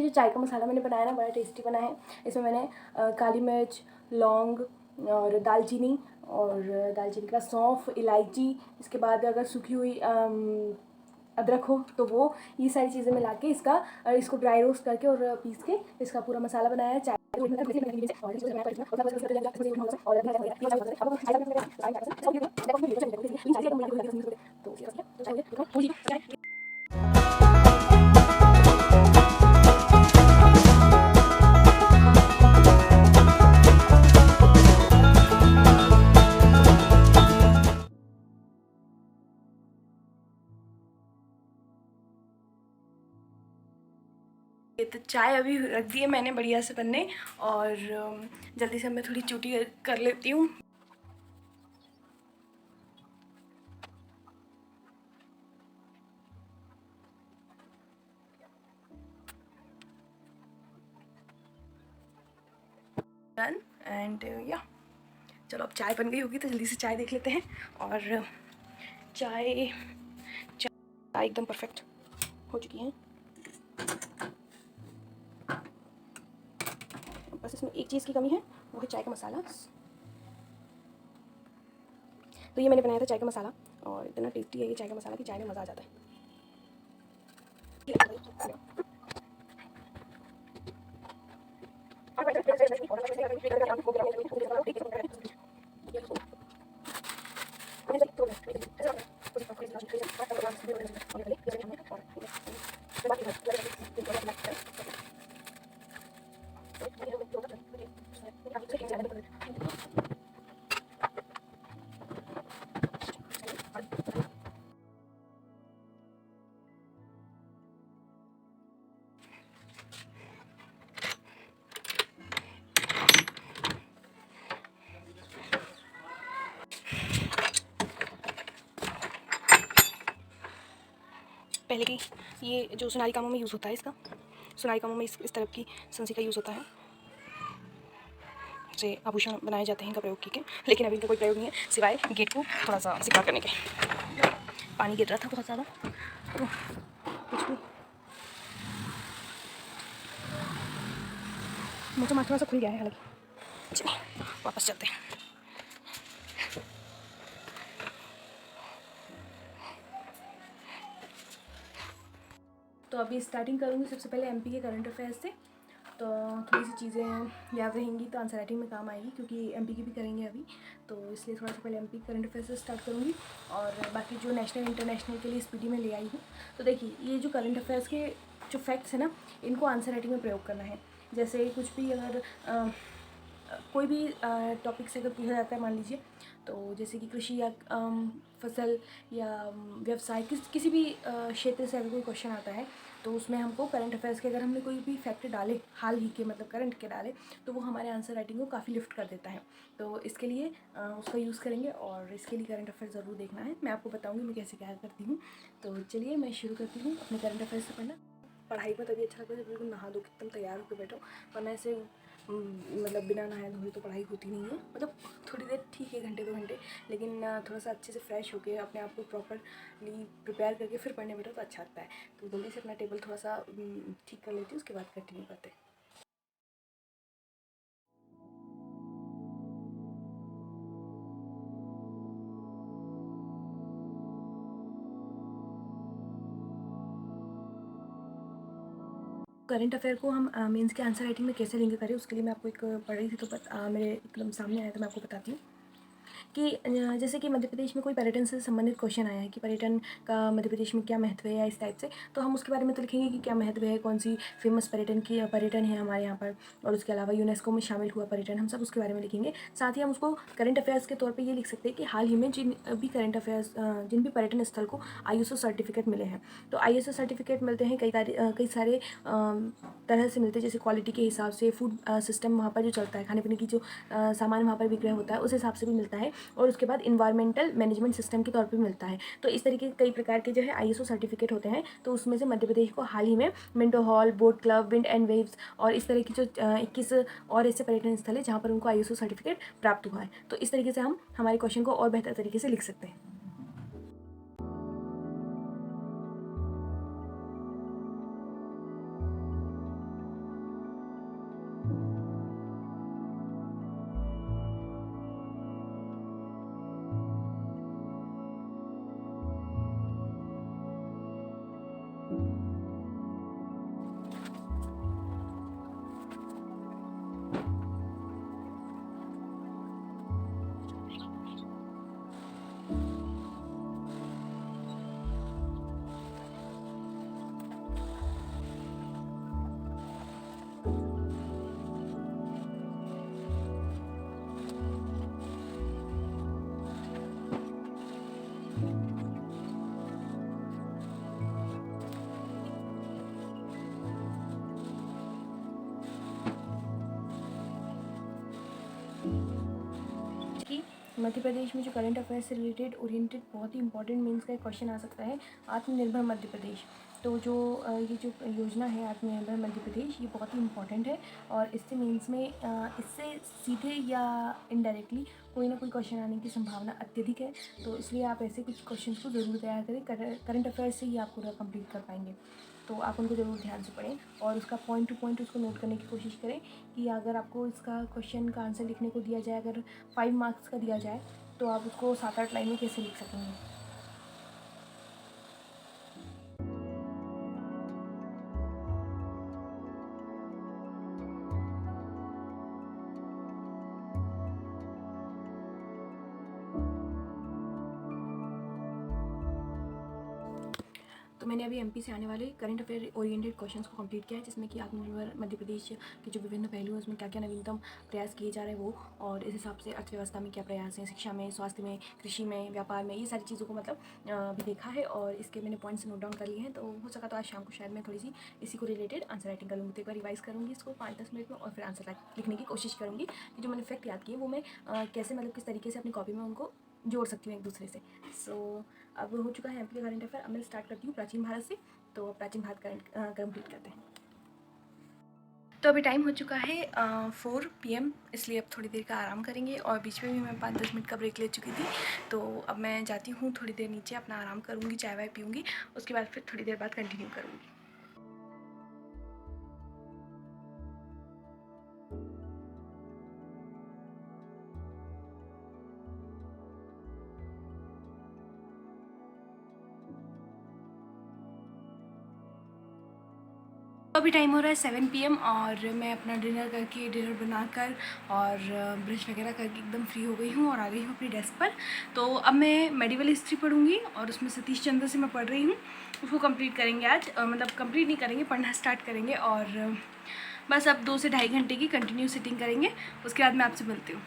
जो चाय का मसाला मैंने बनाया ना बड़ा टेस्टी बना है। इसमें मैंने काली मिर्च, लौंग और दालचीनी के बाद सौंफ, इलायची, इसके बाद अगर सूखी हुई अदरक हो तो वो, ये सारी चीज़ें मिला के इसको ड्राई रोस्ट करके और पीस के इसका पूरा मसाला बनाया है। चाय तो चाय अभी रख दी है मैंने बढ़िया से बनने, और जल्दी से मैं थोड़ी चूटी कर लेती हूँ। डन एंड या चलो अब चाय बन गई होगी तो जल्दी से चाय देख लेते हैं। और चाय एकदम परफेक्ट हो चुकी है। बस इसमें एक चीज़ की कमी है, वो है चाय का मसाला। तो ये मैंने बनाया था चाय का मसाला, और इतना टेस्टी है ये चाय का मसाला कि चाय में मज़ा आ जाता है। पहले की ये जो सुनाई कामों में यूज़ होता है, इसका सुनाई कामों में इस तरह की संसी का यूज़ होता है, से आभूषण बनाए जाते हैं इनका प्रयोग की के, लेकिन अभी इनका कोई प्रयोग नहीं है सिवाय गेट को थोड़ा सा सिक्योर करने के। पानी गिर रहा था बहुत ज़्यादा, तो कुछ भी मौसम थोड़ा सा खुल गया है हालांकि। चलिए वापस चलते हैं। तो अभी स्टार्टिंग करूँगी सबसे पहले एमपी के करंट अफेयर्स से। तो थोड़ी सी चीज़ें याद रहेंगी तो आंसर राइटिंग में काम आएगी, क्योंकि एमपी की भी करेंगे अभी, तो इसलिए थोड़ा सा पहले एमपी करंट अफेयर्स से स्टार्ट करूँगी, और बाकी जो नेशनल इंटरनेशनल के लिए स्पीडी में ले आई हूँ। तो देखिए, ये जो करंट अफेयर्स के जो फैक्ट्स हैं ना, इनको आंसर राइटिंग में प्रयोग करना है। जैसे कुछ भी अगर कोई भी टॉपिक से अगर पूछा जाता है, मान लीजिए, तो जैसे कि कृषि या फसल या व्यवसाय, किसी भी क्षेत्र से अगर कोई क्वेश्चन आता है, तो उसमें हमको करंट अफेयर्स के अगर हमने कोई भी फैक्ट डाले, हाल ही के मतलब करंट के डाले, तो वो हमारे आंसर राइटिंग को काफ़ी लिफ्ट कर देता है। तो इसके लिए उसका यूज़ करेंगे, और इसके लिए करंट अफेयर्स ज़रूर देखना है। मैं आपको बताऊँगी मैं कैसे क्या करती हूँ। तो चलिए मैं शुरू करती हूँ अपने करंट अफेयर्स से पढ़ना। पढ़ाई में तभी अच्छा लगता है जब बिल्कुल नहा धो के एकदम तैयार होकर बैठो, वरना ऐसे मतलब बिना नहाए धोए तो पढ़ाई होती नहीं है। मतलब थोड़ी देर ठीक है, घंटे 2 घंटे, लेकिन थोड़ा सा अच्छे से फ्रेश होकर अपने आप को प्रॉपरली प्रिपेयर करके फिर पढ़ने बैठो तो अच्छा लगता है। तो जल्दी से अपना टेबल थोड़ा सा ठीक कर लेती हूँ, उसके बाद कंटिन्यू करते हैं। करंट अफेयर को हम मेंस के आंसर राइटिंग में कैसे लिंक करें, उसके लिए मैं आपको एक पढ़ रही थी तो मेरे एकदम सामने आया, तो मैं आपको बताती हूँ कि जैसे कि मध्य प्रदेश में कोई पर्यटन से संबंधित क्वेश्चन आया है कि पर्यटन का मध्य प्रदेश में क्या महत्व है, या इस टाइप से, तो हम उसके बारे में तो लिखेंगे कि क्या महत्व है, कौन सी फेमस पर्यटन है हमारे यहाँ पर, और उसके अलावा यूनेस्को में शामिल हुआ पर्यटन, हम सब उसके बारे में लिखेंगे। साथ ही हम उसको करंट अफेयर्स के तौर पर ये लिख सकते हैं कि हाल ही में जिन भी पर्यटन स्थल को ISO सर्टिफिकेट मिले हैं। तो ISO सर्टिफिकेट मिलते हैं कई सारे तरह से मिलते हैं, जैसे क्वालिटी के हिसाब से, फूड सिस्टम वहाँ पर जो चलता है, खाने पीने की जो सामान वहाँ पर विक्रय होता है उस हिसाब से भी मिलता है, और उसके बाद इन्वायरमेंटल मैनेजमेंट सिस्टम के तौर पे मिलता है। तो इस तरीके के कई प्रकार के जो है ISO सर्टिफिकेट होते हैं। तो उसमें से मध्य प्रदेश को हाल ही में Minto hall, boat club, wind and waves और इस तरह की जो 21 और ऐसे पर्यटन स्थल है जहाँ पर उनको ISO सर्टिफिकेट प्राप्त हुआ है। तो इस तरीके से हम हमारे क्वेश्चन को और बेहतर तरीके से लिख सकते हैं। मध्य प्रदेश में जो करंट अफेयर्स से रिलेटेड ओरिएंटेड बहुत ही इंपॉर्टेंट मीन्स का एक क्वेश्चन आ सकता है, आत्मनिर्भर मध्य प्रदेश। तो जो ये जो योजना है आत्मनिर्भर मध्य प्रदेश, ये बहुत ही इंपॉर्टेंट है और इससे मीन्स में इससे सीधे या इनडायरेक्टली कोई ना कोई क्वेश्चन आने की संभावना अत्यधिक है। तो इसलिए आप ऐसे कुछ क्वेश्चन को ज़रूर तैयार करें, करंट अफेयर्स से ही आप पूरा कंप्लीट कर पाएंगे। तो आप उनको ज़रूर ध्यान से पढ़ें और उसका पॉइंट टू पॉइंट उसको नोट करने की कोशिश करें कि अगर आपको इसका क्वेश्चन का आंसर लिखने को दिया जाए, अगर 5 मार्क्स का दिया जाए तो आप उसको 7-8 लाइन में कैसे लिख सकेंगे। तो मैंने अभी एमपी से आने वाले करंट अफेयर ओरिएंटेड क्वेश्चंस को कंप्लीट किया है, जिसमें कि आत्मनिर्भर मध्य प्रदेश के जो विभिन्न पहलू हैं उसमें क्या क्या नवीनतम प्रयास किए जा रहे हैं वो, और इस हिसाब से अर्थव्यवस्था में क्या प्रयास हैं, शिक्षा में, स्वास्थ्य में, कृषि में, व्यापार में, ये सारी चीज़ों को मतलब भी देखा है और इसके मैंने पॉइंट्स नोट डाउन कर लिए हैं। तो हो सका तो आज शाम को शायद मैं थोड़ी सी इसी को रिलेटेड आंसर राइटिंग करूँगी। तो एक बार रिवाइज़ करूँगी इसको 5-10 मिनट में और फिर आंसर लिखने की कोशिश करूँगी कि जो मैंने फैक्ट याद किए वो मैं कैसे मतलब किस तरीके से अपनी कॉपी में उनको जोड़ सकती हूँ एक दूसरे से। सो अब हो चुका है एमपी का करंट अफेयर। अब मैं स्टार्ट करती हूँ प्राचीन भारत से। तो प्राचीन भारत कंप्लीट करते हैं। तो अभी टाइम हो चुका है 4 PM, इसलिए अब थोड़ी देर का आराम करेंगे और बीच में भी मैं 5-10 मिनट का ब्रेक ले चुकी थी। तो अब मैं जाती हूँ थोड़ी देर नीचे, अपना आराम करूँगी, चाय वाय पीऊँगी, उसके बाद फिर थोड़ी देर बाद कंटिन्यू करूँगी। अभी टाइम हो रहा है 7 PM और मैं अपना डिनर बनाकर और ब्रश वगैरह करके एकदम फ्री हो गई हूँ और आ गई हूँ अपनी डेस्क पर। तो अब मैं मेडिवल हिस्ट्री पढ़ूँगी और उसमें सतीश चंद्र से मैं पढ़ रही हूँ, उसको कंप्लीट करेंगे आज, मतलब कंप्लीट नहीं करेंगे, पढ़ना स्टार्ट करेंगे और बस अब 2 से ढाई घंटे की कंटिन्यू सिटिंग करेंगे। उसके बाद मैं आपसे मिलती हूँ।